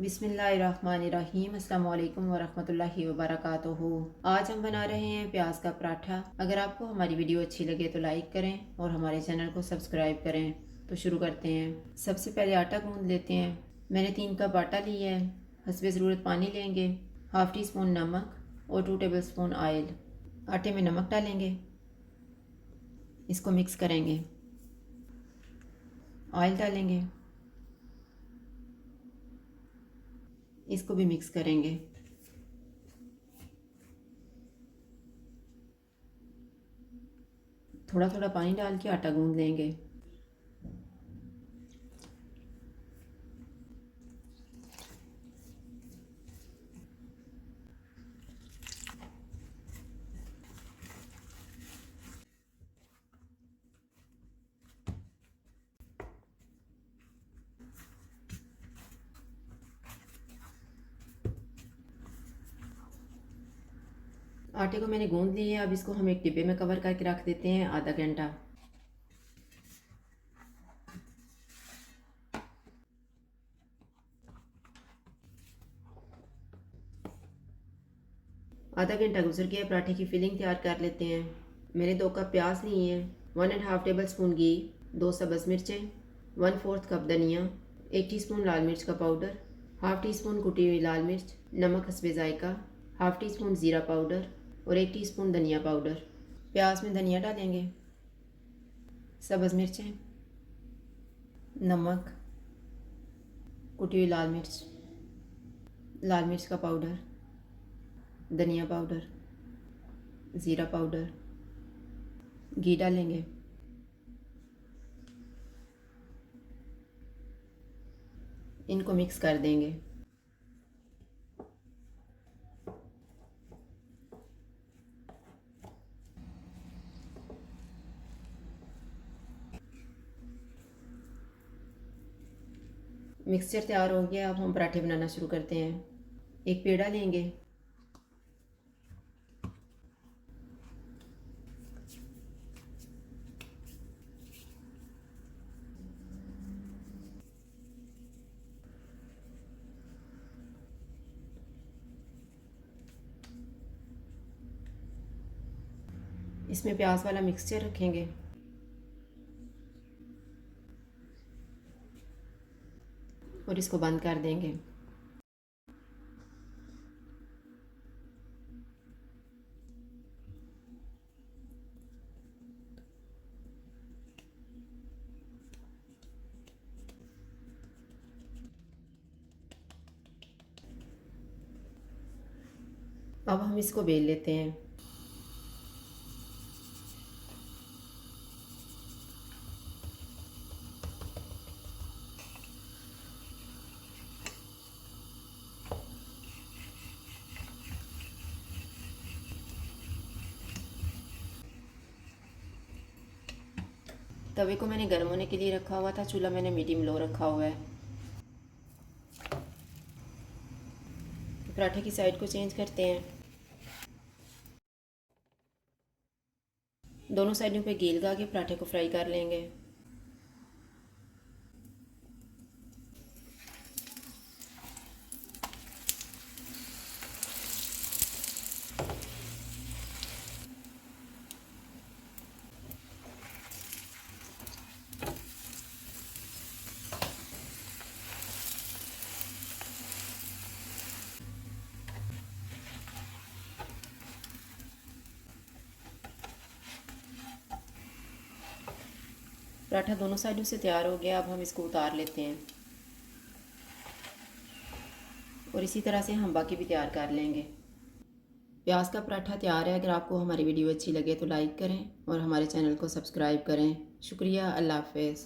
बिस्मिल्लाहिर्रहमानिर्रहीम अस्सलाम वालेकुम वरहमतुल्लाहि वबरकातुहू। आज हम बना रहे हैं प्याज का पराठा। अगर आपको हमारी वीडियो अच्छी लगे तो लाइक करें और हमारे चैनल को सब्सक्राइब करें। तो शुरू करते हैं। सबसे पहले आटा गूंद लेते हैं। मैंने 3 कप आटा लिया है। हस्बे ज़रूरत पानी लेंगे, हाफ़ टी स्पून नमक और 2 टेबल स्पून ऑयल। आटे में नमक डालेंगे, इसको मिक्स करेंगे। ऑयल डालेंगे, इसको भी मिक्स करेंगे। थोड़ा थोड़ा पानी डाल के आटा गूंद लेंगे। आटे को मैंने गूंद लिया है। अब इसको हम एक डिब्बे में कवर करके रख देते हैं आधा घंटा। आधा घंटा गुजर गया। पराठे की फिलिंग तैयार कर लेते हैं। मैंने 2 कप प्याज लिए हैं, 1.5 टेबल स्पून घी, 2 सब्ज़ मिर्चें, 1/4 कप धनिया, 1 टीस्पून लाल मिर्च का पाउडर, हाफ़ टी स्पून कुटी हुई लाल मिर्च, नमक हस्बे ज़ायका, हाफ़ टी स्पून ज़ीरा पाउडर और 1 टीस्पून धनिया पाउडर। प्याज में धनिया डालेंगे, सब्ज़ मिर्चें, नमक, कुटी हुई लाल मिर्च का पाउडर, धनिया पाउडर, ज़ीरा पाउडर, घी डालेंगे। इनको मिक्स कर देंगे। मिक्सचर तैयार हो गया। अब हम पराठे बनाना शुरू करते हैं। एक पेड़ा लेंगे, इसमें प्याज वाला मिक्सचर रखेंगे। और इसको बंद कर देंगे। अब हम इसको बेल लेते हैं। तवे को मैंने गर्म होने के लिए रखा हुआ था। चूल्हा मैंने मीडियम लो रखा हुआ है। पराठे की साइड को चेंज करते हैं। दोनों साइडों पे घी लगा के पराठे को फ्राई कर लेंगे। पराठा दोनों साइडों से तैयार हो गया। अब हम इसको उतार लेते हैं और इसी तरह से हम बाकी भी तैयार कर लेंगे। प्याज का पराठा तैयार है। अगर आपको हमारी वीडियो अच्छी लगे तो लाइक करें और हमारे चैनल को सब्सक्राइब करें। शुक्रिया। अल्लाह हाफ़िज़।